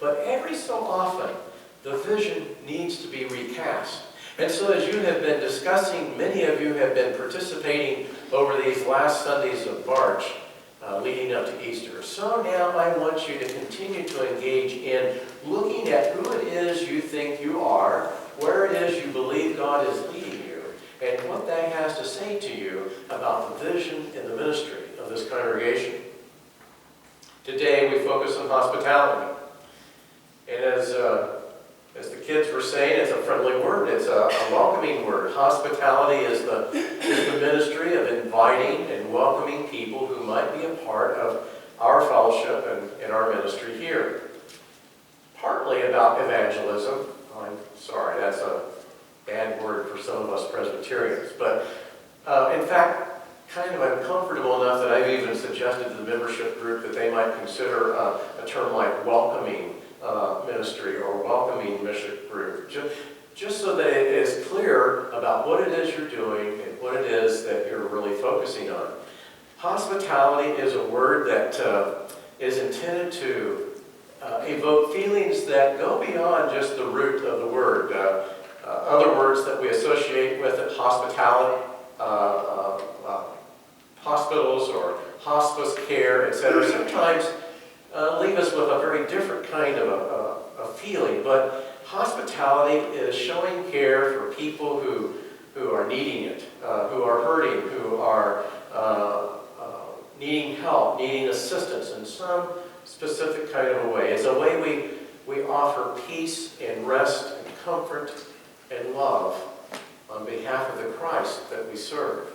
But every so often, the vision needs to be recast. And so as you have been discussing, many of you have been participating over these last Sundays of March, leading up to Easter. So now I want you to continue to engage in looking at who it is you think you are, where it is you believe God is leading you, and what that has to say to you about the vision and the ministry of this congregation. Today we focus on hospitality. And as the kids were saying, it's a friendly word. It's a welcoming word. Hospitality is the ministry of inviting and welcoming people who might be a part of our fellowship and our ministry here. Partly about evangelism. I'm sorry, that's a bad word for some of us Presbyterians. But in fact, kind of uncomfortable enough that I've even suggested to the membership group that they might consider a term like welcoming ministry or welcoming mission group, just so that it is clear about what it is you're doing and what it is that you're really focusing on. Hospitality is a word that is intended to evoke feelings that go beyond just the root of the word. Other words that we associate with it, hospitality, hospitals or hospice care, etc., sometimes leave us with a very different kind of a feeling. But hospitality is showing care for people who are needing it, who are hurting, who are needing help, needing assistance in some specific kind of a way. It's a way we offer peace and rest and comfort and love on behalf of the Christ that we serve.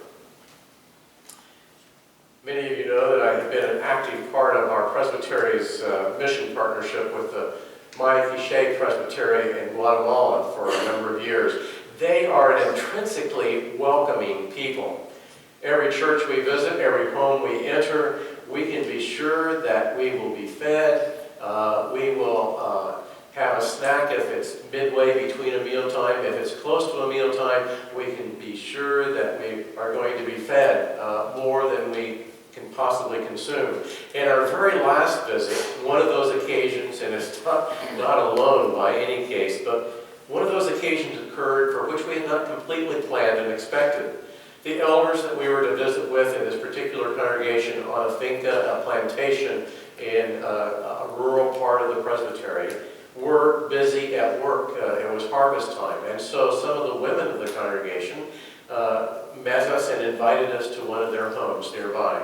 Many of you know that I have been an active part of our Presbytery's mission partnership with the Implication Presbytery in Guatemala for a number of years. They are an intrinsically welcoming people. Every church we visit, every home we enter, we can be sure that we will be fed. We will have a snack if it's midway between a mealtime. If it's close to a mealtime, we can be sure that we are going to be fed more than we can possibly consume. In our very last visit, one of those occasions, and it's not alone by any case, but one of those occasions occurred for which we had not completely planned and expected. The elders that we were to visit with in this particular congregation on a finca, a plantation in a rural part of the presbytery, were busy at work. It was harvest time, and so some of the women of the congregation met us and invited us to one of their homes nearby.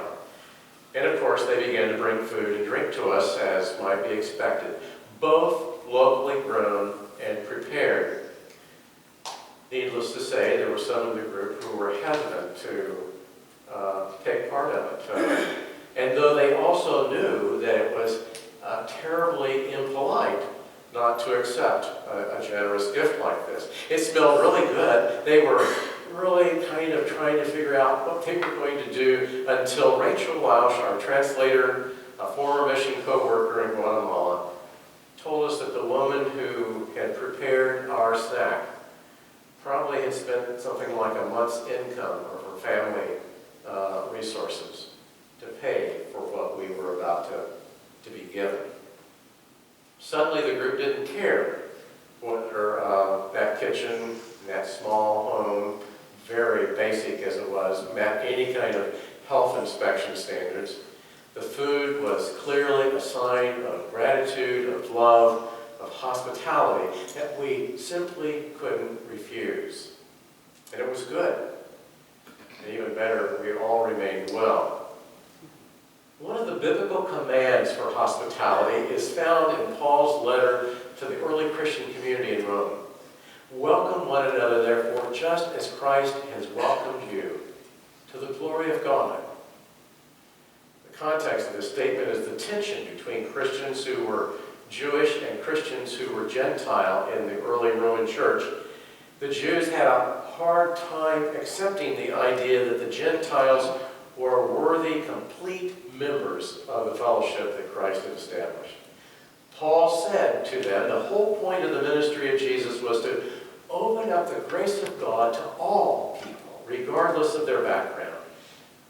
And of course, they began to bring food and drink to us, as might be expected, both locally grown and prepared. Needless to say, there were some in the group who were hesitant to take part of it. And though they also knew that it was terribly impolite not to accept a generous gift like this. It smelled really good. They were really kind of trying to figure out what they were going to do until Rachel Lausch, our translator, a former mission co-worker in Guatemala, told us that the woman who had prepared our snack probably had spent something like a month's income of her family resources to pay for what we were about to be given. Suddenly the group didn't care whether that kitchen, that small home, very basic as it was, met any kind of health inspection standards. The food was clearly a sign of gratitude, of love, of hospitality that we simply couldn't refuse. And it was good. And even better, we all remained well. One of the biblical commands for hospitality is found in Paul's letter to the early Christian community in Rome. Welcome one another, therefore, just as Christ has welcomed you, to the glory of God. The context of this statement is the tension between Christians who were Jewish and Christians who were Gentile in the early Roman church. The Jews had a hard time accepting the idea that the Gentiles were worthy, complete members of the fellowship that Christ had established. Paul said to them, the whole point of the ministry of Jesus was to open up the grace of God to all people, regardless of their background.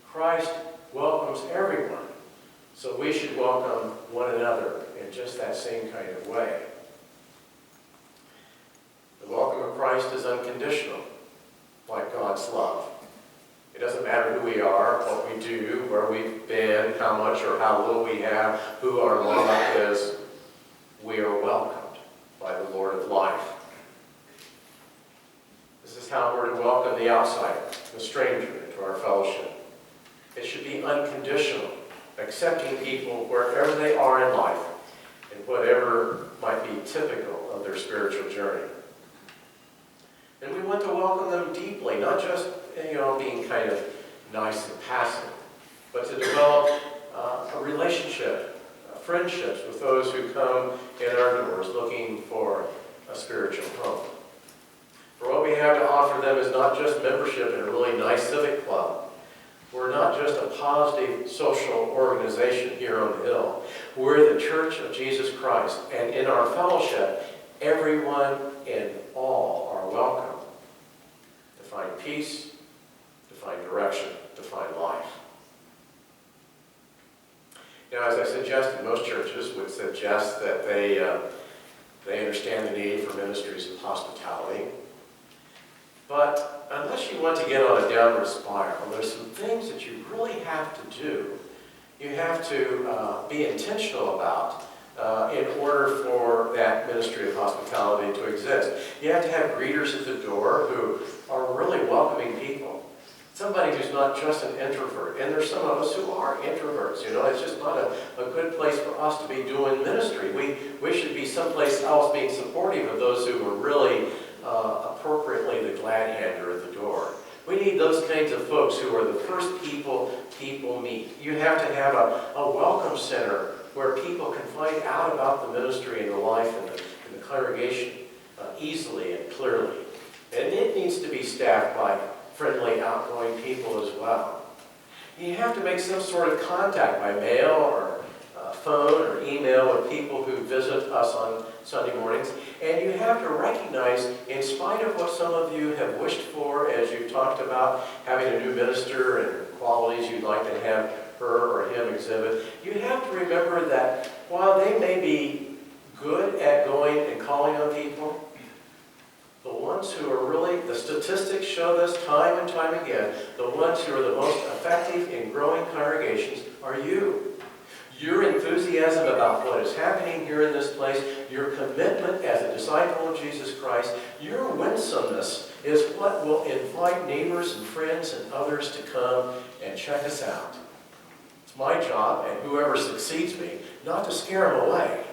Christ welcomes everyone So we should welcome one another in just that same kind of way. The welcome of Christ is unconditional, like God's love. It doesn't matter who we are, what we do, where we've been, how much or how little we have, who our love is. We are welcomed by the Lord of life. This is how we're to welcome the outsider, the stranger, into our fellowship. It should be unconditional, accepting people wherever they are in life and whatever might be typical of their spiritual journey. And we want to welcome them deeply, not just being kind of nice and passive, but to develop a relationship, friendships with those who come in our doors looking for a spiritual home. For what we have to offer them is not just membership in a really nice civic club. We're not just a positive social organization here on the hill. We're the Church of Jesus Christ, and in our fellowship, everyone and all are welcome to find peace, to find direction, to find life. Now, as I suggested, most churches would suggest that they understand the need for ministries of hospitality. But unless you want to get on a downward spiral, there's some things that you really have to do. You have to be intentional about in order for that ministry of hospitality to exist. You have to have greeters at the door who are really welcoming people. Somebody who's not just an introvert. And there's some of us who are introverts. It's just not a good place for us to be doing ministry. We should be someplace else being supportive of those who are really appropriately the glad hander at the door. We need those kinds of folks who are the first people meet. You have to have a welcome center where people can find out about the ministry and the life and the congregation easily and clearly. And it needs to be staffed by friendly, outgoing people as well. You have to make some sort of contact by mail or phone or email with people who visit us on Sunday mornings. And you have to recognize, in spite of what some of you have wished for as you've talked about having a new minister and qualities you'd like to have her or him exhibit, you have to remember that while they may be good at going and calling on people, the ones who are really, the statistics show this time and time again, the ones who are the most effective in growing congregations are you. Your enthusiasm about what is happening here in this place, your commitment as a disciple of Jesus Christ, your winsomeness is what will invite neighbors and friends and others to come and check us out. It's my job, and whoever succeeds me, not to scare them away,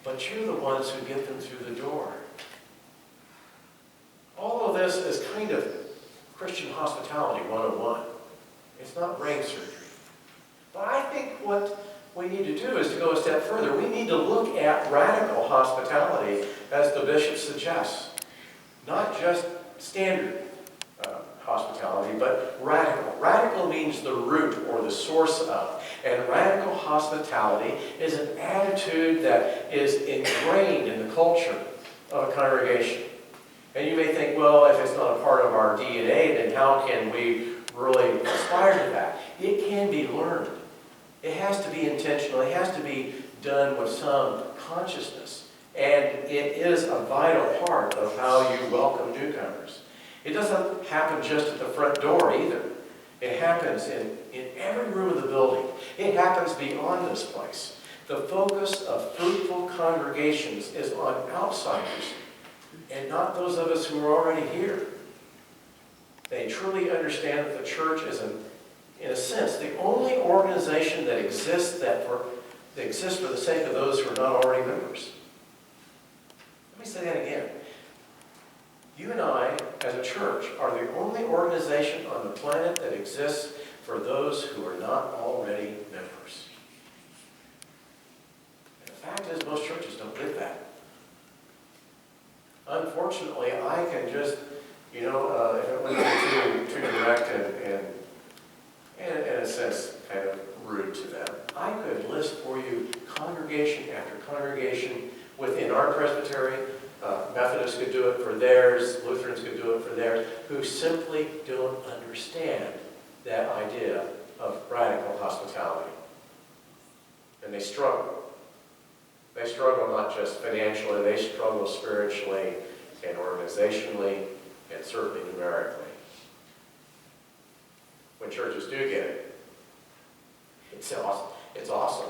but you're the ones who get them through the door. All of this is kind of Christian hospitality 101. It's not brain surgery. But I think what we need to do is to go a step further. We need to look at radical hospitality as the bishop suggests. Not just standard hospitality, but radical. Radical means the root or the source of. And radical hospitality is an attitude that is ingrained in the culture of a congregation. And you may think, well, if it's not a part of our DNA, then how can we really aspire to that? It can be learned. It has to be intentional. It has to be done with some consciousness. And it is a vital part of how you welcome newcomers. It doesn't happen just at the front door either. It happens in every room of the building. It happens beyond this place. The focus of fruitful congregations is on outsiders and not those of us who are already here. They truly understand that the church is, in a sense, the only organization that exists for the sake of those who are not already members. Let me say that again. You and I, as a church, are the only organization on the planet that exists for those who are not already members. And the fact is, most churches don't live that. Unfortunately, I can just, if it wasn't too direct and in a sense kind of rude to them, I could list for you congregation after congregation within our presbytery. Methodists could do it for theirs, Lutherans could do it for theirs, who simply don't understand that idea of radical hospitality. and they struggle. They struggle not just financially, they struggle spiritually and organizationally and certainly numerically. When churches do get it, it's awesome. It's awesome.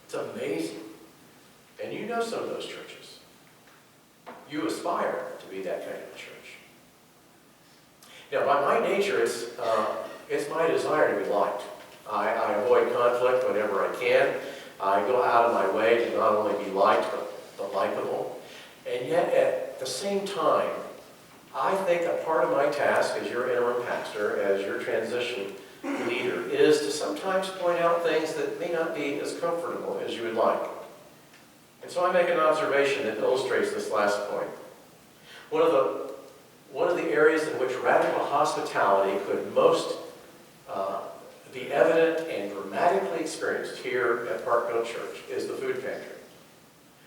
It's amazing. And you know some of those churches. You aspire to be that kind of church. Now, by my nature, it's my desire to be liked. I avoid conflict whenever I can. I go out of my way to not only be liked, but likable. And yet, at the same time, I think a part of my task as your interim pastor, as your transition leader, is to sometimes point out things that may not be as comfortable as you would like. And so I make an observation that illustrates this last point. One of the areas in which radical hospitality could most be evident and dramatically experienced here at Parkville Church is the food pantry.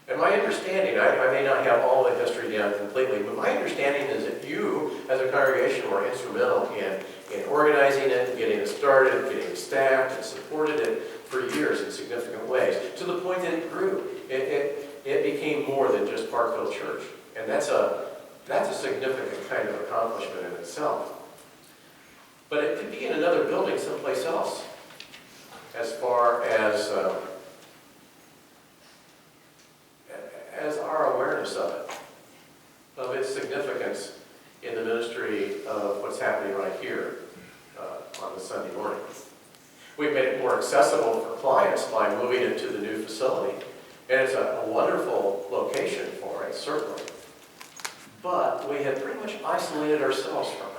And my understanding, I may not have all the history down completely, but my understanding is that you, as a congregation, were instrumental in organizing it, getting it started, getting it staffed, and supported it for years in significant ways, to the point that it grew. It became more than just Parkville Church. And that's a significant kind of accomplishment in itself. But it could be in another building someplace else, as far as our awareness of its significance in the ministry of what's happening right here on the Sunday morning. We've made it more accessible for clients by moving it to the new facility. And it's a wonderful location for it, certainly. But we have pretty much isolated ourselves from it.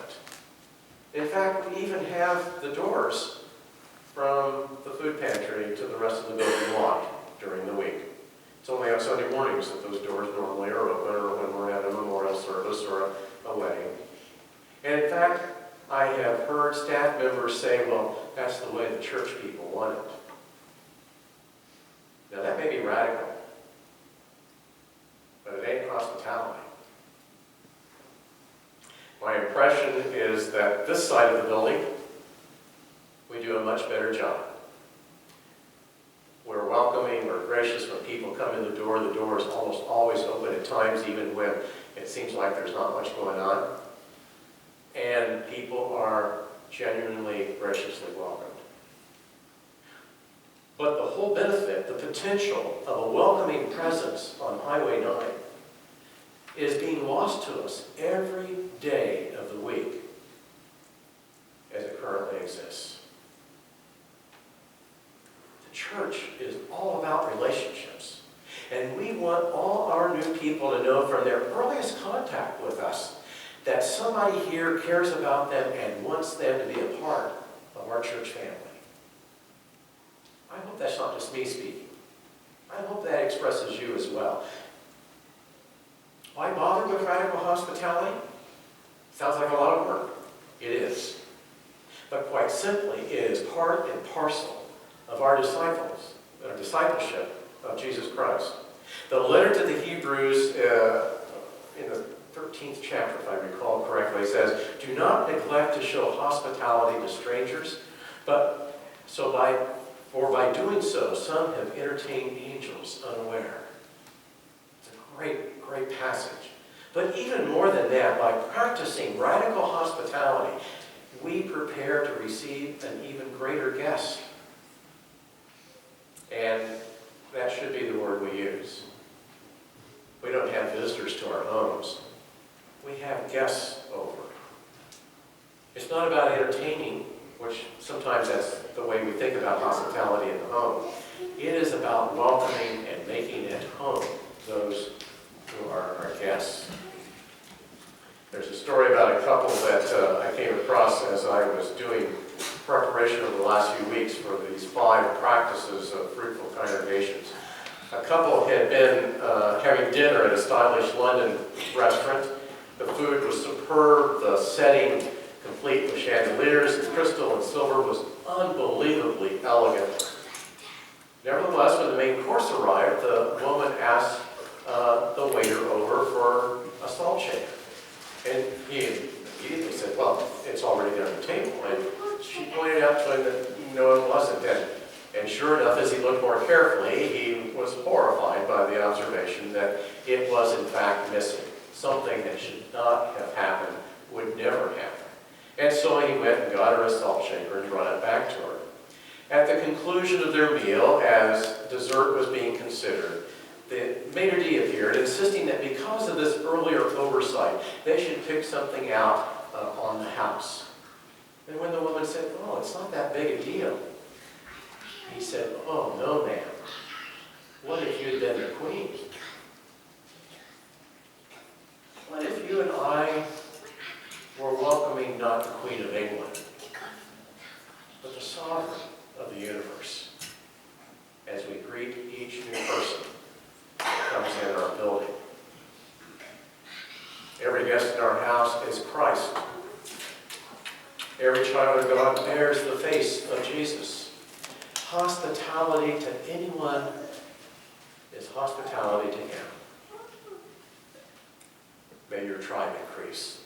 In fact, we even have the doors from the food pantry to the rest of the building locked during the week. It's only on Sunday mornings that those doors normally are open, or when we're at a memorial service or a wedding. And in fact, I have heard staff members say, well, that's the way the church people want it. Now that may be radical, but it ain't hospitality. My impression is that this side of the building, we do a much better job. We're welcoming, we're gracious when people come in the door. The door is almost always open at times, even when it seems like there's not much going on. And people are genuinely, graciously welcomed. But the whole benefit, the potential of a welcoming presence on Highway 9 is being lost to us every day of the week as it currently exists. The church is all about relationships. And we want all our new people to know from their earliest contact with us that somebody here cares about them and wants them to be a part of our church family. I hope that's not just me speaking. I hope that expresses you as well. Why bother with radical hospitality? Sounds like a lot of work. It is. But quite simply, it is part and parcel of our discipleship of Jesus Christ. The letter to the Hebrews in the 13th chapter, if I recall correctly, says, do not neglect to show hospitality to strangers, for by doing so, some have entertained angels unaware. It's a great, great passage. But even more than that, by practicing radical hospitality, we prepare to receive an even greater guest. And that should be the word we use. We don't have visitors to our homes. We have guests over. It's not about entertaining, which sometimes that's the way we think about hospitality in the home. It is about welcoming and making at home those who are our guests. There's a story about a couple that I came across as I was doing preparation over the last few weeks for these 5 practices of fruitful congregations. A couple had been having dinner at a stylish London restaurant. The food was superb, the setting complete with chandeliers and crystal and silver was unbelievably elegant. Nevertheless, when the main course arrived, the woman asked the waiter over for a salt shaker. And he immediately said, well, it's already on the table. And she pointed out to him that no, it wasn't. And And sure enough, as he looked more carefully, he was horrified by the observation that it was in fact missing. Something that should not have happened, would never happen. And so he went and got her a salt shaker and brought it back to her. At the conclusion of their meal, as dessert was being considered, the maitre d' appeared, insisting that because of this earlier oversight, they should pick something out on the house. And when the woman said, "Oh, it's not that big a deal," he said, "Oh, no, ma'am. What if you had been the queen? What if you and I were welcoming not the Queen of England, but the sovereign of the universe, as we greet each new person that comes in our building? Every guest in our house is Christ. Every child of God bears the face of Jesus. Hospitality to anyone is hospitality to him. May your tribe increase.